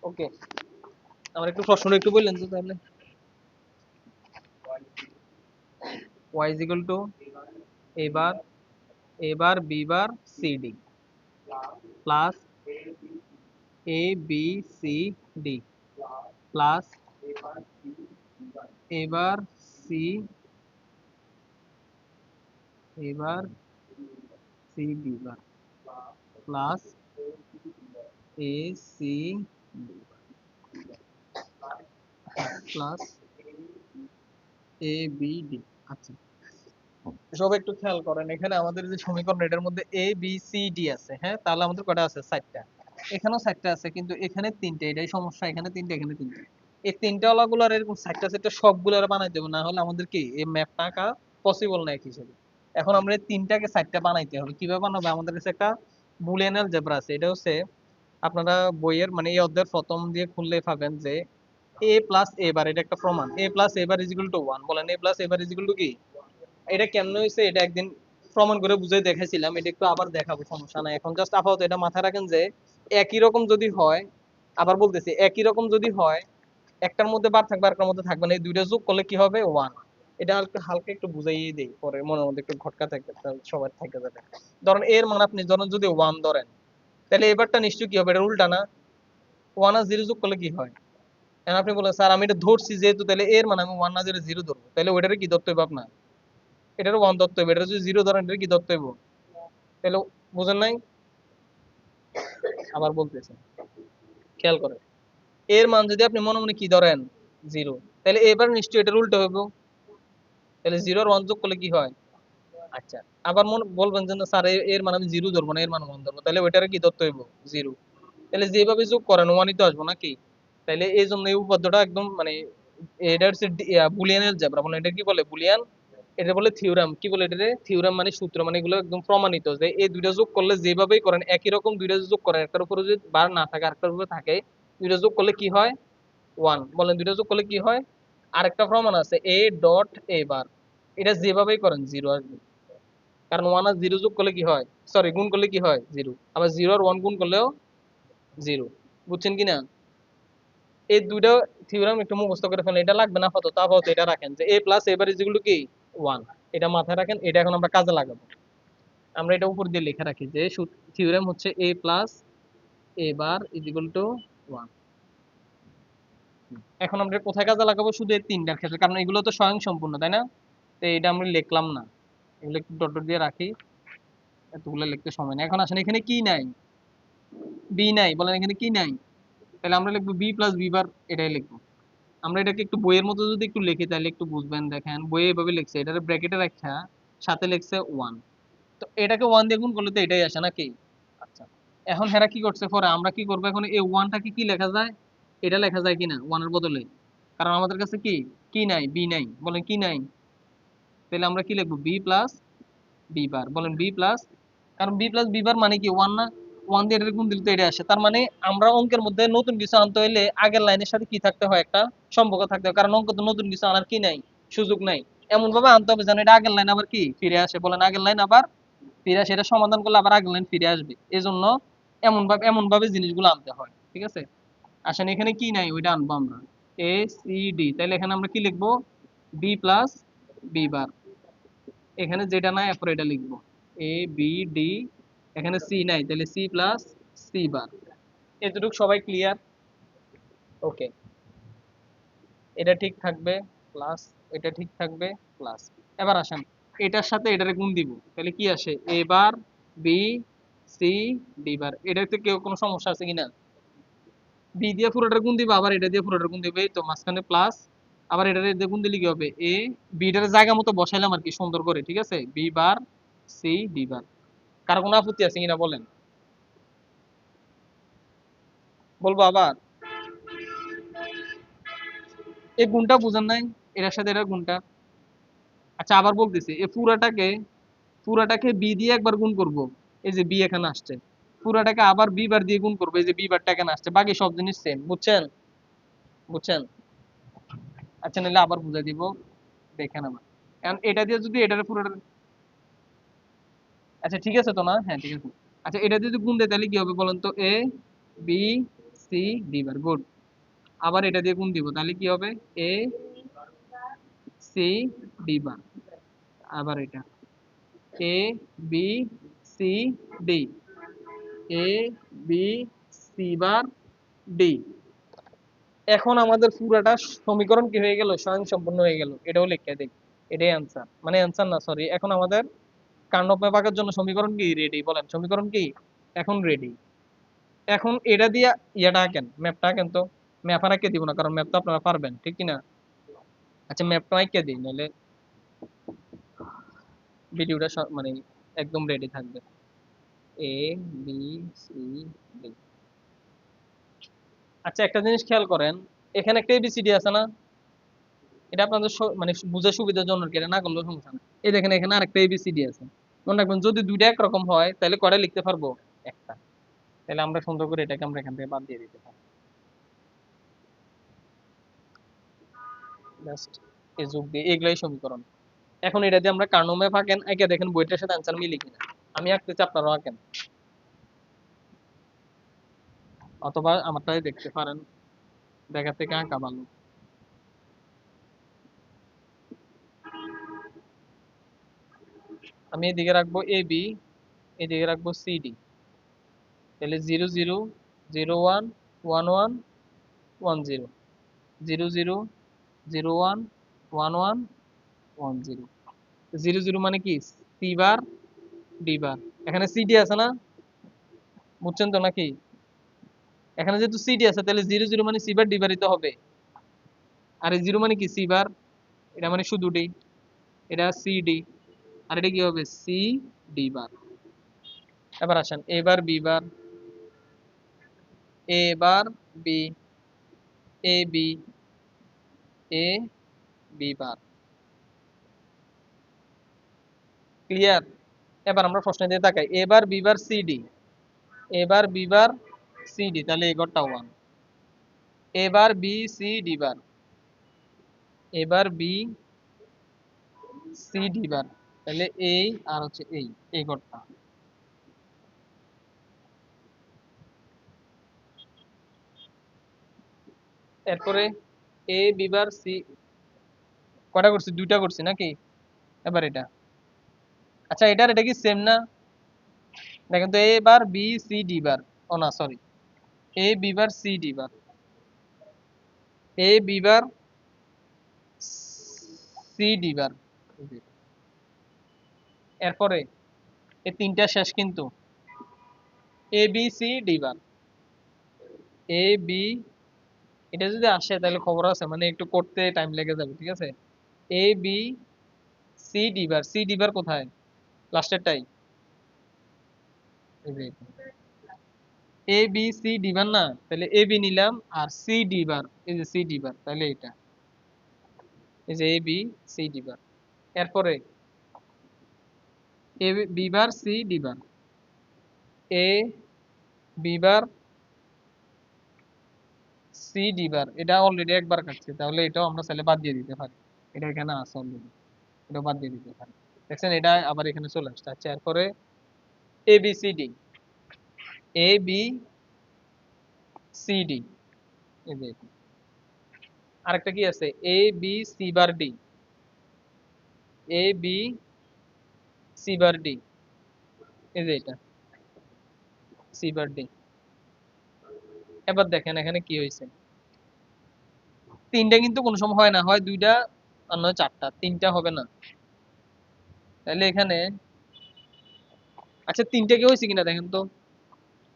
ওকে, আমার একটু প্রশ্নটা একটু বললেন তো তাহলে। y is equal to a bar, b bar, c d plus a b c d plus a bar c a bar c d bar plus a c d plus a b d। আচ্ছা, সব একটু খেয়াল করেন, এখানে আমাদের যে সমীকরণ এটার মধ্যে এ বি সি ডি আছে, হ্যাঁ, তাহলে আমাদের কয়টা আছে? 4টা। এখানেও 4টা আছে, কিন্তু এখানে 3টে, এটাই সমস্যা। এখানে 3টে, এখানে 3টে। এই 3টে ওলাগুলোর এরকম 4টা সবগুলোর বানাই দেবো, না হলে আমাদের কি এই ম্যাপটা আঁকা পসিবল না এক হিসেবে। এখন আমরা এই 3টাকে 4টা বানাইতে হবে। কিভাবে বানাবো? আমাদের কাছে একটা বুলিয়ান অ্যালজেব্রা আছে। এটা হচ্ছে আপনারা বইয়ের মানে এই অধ্যায়ের প্রথম দিয়ে খুললে পাবেন যে এ প্লাস এ বার, এটা একটা প্রমাণ। A plus A bar is equal to 1। বলেন A plus A bar is equal to কি? এটা কেমনে হয়েছে এটা একদিন প্রমাণ করে বুঝাই দেখাইছিলাম, এটা একটু আবার দেখাবো, সমস্যা নাই। এখন জাস্ট আপাতত এটা মাথায় রাখেন যে একই রকম যদি হয়, আবার বলতেছি, একই রকম যদি হয়, একটার মধ্যে বার থাকবে আরেকটার মধ্যে থাকবে না, এই দুইটা যোগ করলে কি হবে? 1। এটা হালকা হালকা একটু বুঝাইয়ে দেই, পরে মনের মধ্যে একটু ঘটকা থাকবে, তাহলে সবার থেকে যাবে। ধরেন এর মান আপনি ধরেন যদি 1 ধরেন, তাহলে এবারটা নিশ্চয়ই কি হবে? এটা উল্টা না? 1 আর 0 যোগ করলে কি হয়? এখন আপনি বলেন স্যার আমি এটা ধরছি যেহেতু, তাহলে এর মানে আমি 1 না 0 ধরবো, তাহলে ওইটারে কি ধরতে হবে আপনার? এটার 1 ধরতে হবে। এটা যদি 0 ধরেন, এটা কি ধরতে হবে? তাহলে বুঝেন নাই? আবার বলতেছে, খেয়াল করেন, এর মান যদি আপনি মনে মনে কি ধরেন? 0, তাহলে এবার নিশ্চয়ই এটার উল্টো হইব। তাহলে 0 আর 1 যোগ করলে কি হয়? আচ্ছা, আবার মনে বলবেন যে না স্যার এর মান আমি 0 ধরবো না, এর মান 1 ধরবো, তাহলে ওইটারে কি ধরতে হইব? 0। তাহলে যেভাবে যোগ করেন 1ই তো আসবো নাকি? তাহলে এই জন্য এই উপপাদ্যটা একদম মানে এটা হচ্ছে বুলিয়ান অ্যালজেব্রা, মানে এটা কি বলে? বুলিয়ান। এটা বলে থিওরাম। কি বলে এটারে? থিওরাম মানে সূত্র, মানে এগুলো একদম প্রমাণিত যে এই দুইটা যোগ করলে যেভাবেই করেন একই রকম, দুইটা যোগ করেন, একটার উপরে যদি বার না থাকে আরেকটার উপরে থাকে, দুইটা যোগ করলে কি হয়? 1। বলেন দুইটা যোগ করলে কি হয়? আরেকটা প্রমাণ আছে, এ ডট এ বার, এটা যেভাবেই করেন 0 আসবে। কারণ 1 আর 0 যোগ করলে কি হয়? সরি, গুণ করলে কি হয়? 0। আবার 0 আর 1 গুণ করলেও 0। বুঝছেন কিনা? এই দুইটা থিওরাম একটু মুখস্থ করে ফেলেন, এটা লাগবে না আপাতত। আপাতত এটা রাখেন যে a plus a bar is equal to কি? 1। এটা মাথায় রাখেন, এটা এখন আমরা কাজে লাগাবো। আমরা এটা উপর দিয়ে লিখে রাখি যে থিওরাম হচ্ছে a plus a bar is equal to 1। এখন আমরা কোথায় কাজে লাগাবো? শুধু এই 3টার ক্ষেত্রে, কারণ এগুলো তো স্বয়ংসম্পূর্ণ, তাই না? তো এটা আমরা লিখলাম না, এগুলো একটু ডট ডট দিয়ে রাখি, এতগুলো লিখতে সময় নেই। এখন আসেন, এখানে কি নাই? বি নাই। বলেন এখানে কি নাই? তাহলে আমরা লিখবো বি প্লাস বি বার, এটাই লিখবো। আমরা এটাকে একটু বইয়ের মতো যদি একটু লিখি তাহলে একটু বুঝবেন। দেখেন বইয়ে এভাবে লিখছে, এটার ব্র্যাকেটে রাখা সাথে লিখছে 1। তো এটাকে 1 দিয়ে গুণ করলে তো এটাই আসে নাকি? আচ্ছা, এখন হেরা কি করছে পরে, আমরা কি করবো এখন? এই 1টাকে কি লেখা যায়? এটা লেখা যায় কিনা 1 এর বদলে? কারণ আমাদের কাছে কি কি নাই? বি নাই। বলেন কি নাই? তাহলে আমরা কি লিখবো? B plus B bar. বলেন বি প্লাস, কারণ বি প্লাস বি বার মানে কি 1 না? 1 দিয়ে এটার গুণ দিলে তো এটা আসে। তার মানে আমরা অঙ্কের মধ্যে নতুন কিছু আনতে হইলে আগের লাইনের সাথে কি থাকতে হয়? একটা সম্পর্ক থাকতে হয়, কারণ অঙ্ক তো নতুন কিছু আনার কি নাই? সুযোগ নাই। এমন ভাবে আনতে হবে যেন এটা আগের লাইন আবার কি ফিরে আসে। বলেন আগের লাইন আবার ফিরে আসে, এটা সমাধান করলে আবার আগের লাইন ফিরে আসবে। এই জন্য এমন ভাবে জিনিসগুলো আনতে হয়। ঠিক আছে, আসেন এখানে কি নাই ওইটা আনবো আমরা। এ সি ডি, তাহলে এখানে আমরা কি লিখবো? B plus B bar. এখানে যেটা নাই এরপর এটা লিখবো এ বি ডি। এখানে সি নাই, তাহলে সি প্লাস সি বার। এতটুকু সবাই ক্লিয়ার? ওকে, এটা ঠিক থাকবে প্লাস, এটা ঠিক থাকবে প্লাস। এবার আসেন এটার সাথে এটারে গুণ দিব, তাহলে কি আসে? এ বার বি সি ডি বার। এটাতে কেউ কোনো সমস্যা আছে কিনা? বি দিয়ে পুরোটার গুণ দিব, আবার এটা দিয়ে পুরোটার গুণ দিবে, এই তো মাঝখানে প্লাস। আবার এটা দিয়ে গুণ দিলে কি হবে? এ বিটার জায়গা মতো বসাইলাম আর কি, সুন্দর করে। ঠিক আছে, বি বার সি ডি বার। কারো কোনো আপত্তি আছে কিনা বলেন? বলবো আবার? এই গুণটা বুঝেন নাই? এটার সাথে এটার গুণটা। আচ্ছা, আবার বলতেছি, এই পুরাটাকে বি দিয়ে একবার গুণ করব, এই যে বি এখানে আসছে। পুরাটাকে আবার বি বার দিয়ে গুণ করবো, এই যে বি বারটা এখানে আসছে। বাকি সব জিনিস সেম। বুঝছেন? বুঝছেন? আচ্ছা, নাহলে আবার বুঝাই দিব, দেখেন আমার। এখন এটা দিয়ে যদি এটার পুরোটা, আচ্ছা ঠিক আছে তো না, হ্যাঁ ঠিক আছে। আচ্ছা এটা যদি গুণ দেয় তাহলে কি হবে বলেন তো? A B C D bar, good. আবার এটা দিয়ে গুণ দিব তাহলে কি হবে? এ সি ডি বার। আবার এটা A B C D, A B C bar D. এখন আমাদের পুরাটা সমীকরণ কি হয়ে গেল? স্বয়ংসম্পূর্ণ হয়ে গেল। এটাও লিখে দিই, এটাই অ্যান্সার, মানে অ্যান্সার না সরি, এখন আমাদের কাণ্ডব বিভাগের জন্য সমীকরণ কি রেডি? বলেন সমীকরণ কি এখন রেডি। এখন এটা দিয়ে ইয়েটা আঁকেন, ম্যাপটা আঁকেন তো। ম্যাপ আর আঁকে দিব না, কারণ ম্যাপ তো আপনারা পারবেন, ঠিক কি না? আচ্ছা ম্যাপটা আঁকে দিই, নাহলে ভিডিওটা মানে একদম রেডি থাকবে। A B C D. আচ্ছা একটা জিনিস খেয়াল করেন, এখানে একটা এবিসিডি আছে না? এটা আপনাদের মানে বুঝার সুবিধার জন্য আর কি, এটা না করলেও সমস্যা না। এই দেখেন এখানে আরেকটা এবিসিডি আছে। মনে রাখবেন যদি দুইটা একরকম হয় তাহলে কয়টা লিখতে পারবো? একটা। তাহলে আমরা সুন্দর করে এটাকে আমরা এখান থেকে বাদ দিয়ে দিতে পারি। জাস্ট এই যোগ দিয়ে, এগুলাই সমীকরণ। এখন এটা দিয়ে আমরা কার্নোমে ফাঁকেন একে দেখেন বইটার সাথে অ্যান্সার মিলে কিনা। আমি আঁকতেছি, আপনারাও আঁকেন, অথবা আমারটাই দেখতে পারেন, দেখা থেকে আঁকা ভালো। আমি এদিকে রাখবো এ বি, এদিকে রাখবো সি ডি। তাহলে 0 0 0 1 1 1 1 0, 0 0 0 1 1 1 0। 0 0 মানে কি? সি বার ডি বার। এখানে সিডি আছে না? বুঝছেন তো নাকি? এখানে যেহেতু সিডি আছে তাহলে 0 0 মানে সি বার ডি বারই তো হবে। আর এই 0 মানে কি? সি বার। এটা মানে শুধু ডি, এটা সি ডি। আর এটা কি হবে? সি ডি বার। এবার আসেন এবার বি বার, এবার B, A B, A B bar. Clear? এবার আমরা প্রশ্ন দিয়ে তাকাই, এবার বি বার সি ডি, এবার বি বার সি ডি, তাহলে এই ঘরটা 1। এবার বি সি ডি বার, এবার বি সি ডি বার, তাহলে এই আর হচ্ছে এই ঘরটা। এরপরে এ বি বার সি, কটা করছি? দুইটা করছি নাকি? এবার এটা, আচ্ছা এটার এটা কি সেম না? দেখেন তো, এ বার বি সি ডি বার, ও না sorry, A B bar C D bar, A B bar C D বার। এরপরে এই তিনটা শেষ কিন্তু, A B C D bar, A B, এটা যদি আসে তাহলে খবর আছে, মানে একটু করতে টাইম লেগে যাবে, ঠিক আছে? A B C D bar, C D বার কোথায়? লাস্টেরটাই, এই যে এ বি সি ডি বার না, তাহলে এ বি নিলাম আর সি ডি বার, এই যে সি ডি বার, তাহলে এটা এই যে এ বি সি ডি বার। এরপরে A B bar C D bar, A B bar C D বার, এটা অলরেডি একবার কাটছে, তাহলে এটাও আমরা চাইলে বাদ দিয়ে দিতে পারি। এটা এখানে আছে অলরেডি, এটা বাদ দিয়ে দিতে পারি। দেখছেন এটা আবার এখানে চলে আসছে। আচ্ছা এরপরে A B C D, A B C D, এই যে এটা। আরেকটা কি আছে? A B C bar D, A B C bar D, এই যে এটা সি বার ডি। এবার দেখেন এখানে কি হয়েছে, তিনটা কিন্তু কোনো সময় হয় না, হয় দুইটা আর নয় চারটা, তিনটা হবে না। তাহলে এখানে, আচ্ছা তিনটা কি হয়েছে কিনা দেখেন তো,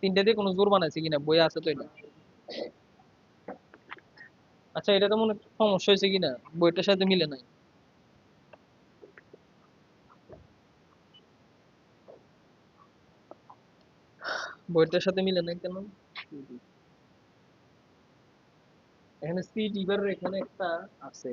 তিনটা দিয়ে কোনো জোর বানাইছে কিনা, বই আছে তো এটা। আচ্ছা এটা তো মনে হয় সমস্যা হয়েছে কিনা, বইটার সাথে মিলে নাই। বইটার সাথে মিলে নাই কেন? এখানে সি ডিভার এখানে একটা আছে।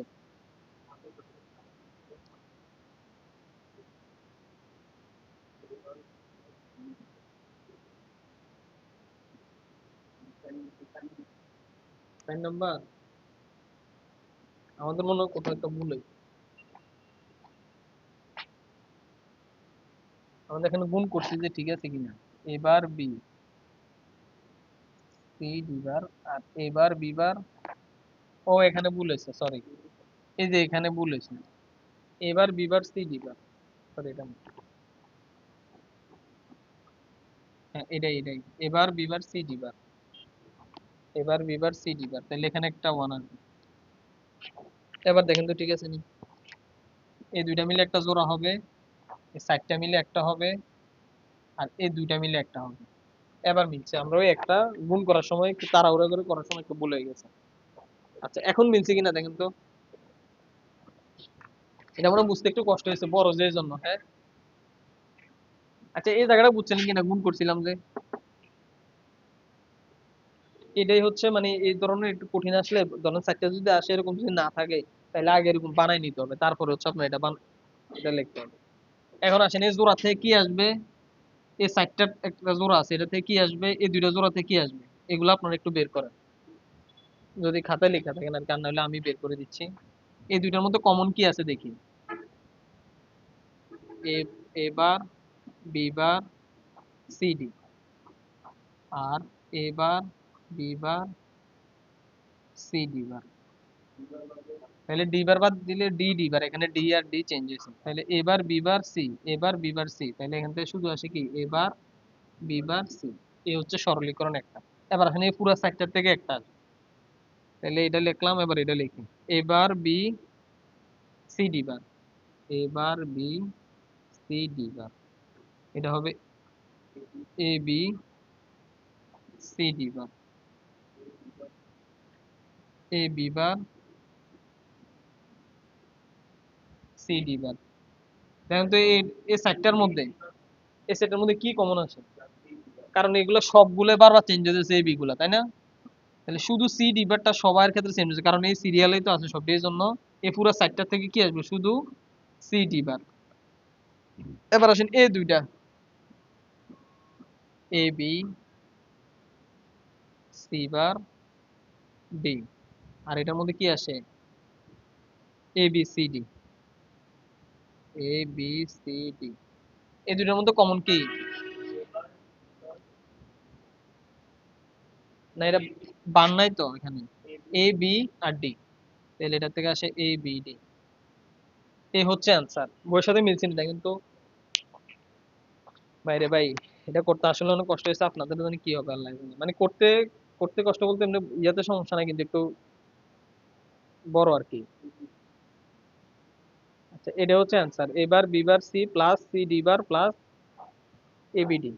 সাইন নাম্বার আমাদের মনে হয় কোথাও একটা ভুল হয়েছে। আমাদের এখানে গুণ করছি যে ঠিক আছে কিনা। এবার বি, সি ডি বার, আর এবার বি বার, ও এখানে ভুল হয়েছে, সরি, এই যে এখানে ভুল হয়েছে। এবার বি বার সি ডি বার, সরি এটা না। হ্যাঁ এটাই এটাই, এবার বি বার সি ডি বার, এবার বি বার সি ডি বার, তাহলে এখানে একটা ওয়ান আসবে। এবার দেখেন তো ঠিক আছে নি, এই দুইটা মিলে একটা জোড়া হবে, এই সাইডটা মিলে একটা হবে, আর এই দুইটা মিলে একটা হবে। এবার মিলছে, আমরা ওই একটা গুণ করার সময় একটু তাড়াহুড়া করে করার সময় একটু ভুল হয়ে গেছে। আচ্ছা এখন মিলছে কিনা দেখেন তো। এটা আমরা বুঝতে একটু কষ্ট হয়েছে বড় যে জন্য, হ্যাঁ। আচ্ছা এই জায়গাটা বুঝছেন কিনা, গুণ করছিলাম যে, এটাই হচ্ছে মানে এই ধরনের একটু কঠিন আসলে, ধরেন চারটা যদি আসে এরকম যদি না থাকে, তাহলে আগে এরকম বানাই নিতে হবে, তারপরে হচ্ছে আপনার এটা লিখতে হবে। এখন আসেন এই জোড়া থেকে কি আসবে, এই চারটা একটা জোড়া আছে, এটা থেকে কি আসবে, এই দুইটা জোড়া থেকে কি আসবে, এগুলো আপনারা একটু বের করেন, যদি খাতায় লেখা থাকেন আর কার, নাহলে আমি বের করে দিচ্ছি। এই দুইটার মধ্যে কমন কি আছে দেখি। এ, এবার বি বার সি ডি, আর এবার বি বার সি ডি বার, তাহলে ডি বার বাদ দিলে ডি ডি বার, এখানে ডি আর ডি চেঞ্জ হয়েছে, তাহলে এবার বি বার সি, এবার বি বার সি, তাহলে এখান থেকে শুধু আসে কি এবার বি বার সি। এই হচ্ছে সরলীকরণ একটা। এবার এখানে এই পুরো সেক্টর থেকে একটা আসবে, তাহলে এটা লিখলাম, এবার এটা লিখি, এবার বি সি ডি বার, এবার বি সি ডি বার, এটা হবে A B C D bar, A B bar C D বার। দেখেন তো এই সেটটার মধ্যে, এই সেটটার মধ্যে কি কমন আছে, কারণ এগুলো সবগুলো বারবার চেঞ্জ হয়েছে এই বি গুলা, তাই না। তাহলে শুধু সি ডি বারটা সবার ক্ষেত্রে চেঞ্জ হয়েছে, কারণ এই সিরিয়ালেই তো আছে সব, এই জন্য এই পুরো সাইটটা থেকে কি আসবে, শুধু সি ডি বার। এবার আসেন এ দুইটা, A B C bar D, আর এটার মধ্যে কি আসে, A B C D, A B C D, এই দুইটার মধ্যে কমন কি, না এটা বান নাই তো এখানে, এ বি আর ডি, তাহলে এটা থেকে আসে এ বি ডি, এই হচ্ছে অ্যান্সার। বইয়ের সাথে মিলছে না কিন্তু, বাইরে ভাই, এটা করতে আসলে অনেক কষ্ট হয়েছে, আপনাদের জানি কি হবে আল্লাহ জানে। মানে করতে করতে কষ্ট বলতে এমনি ইয়াতে সমস্যা নাই, কিন্তু একটু বড় আর কি। আচ্ছা এটা হচ্ছে অ্যান্সার, এবার B bar C plus C D bar plus ABD.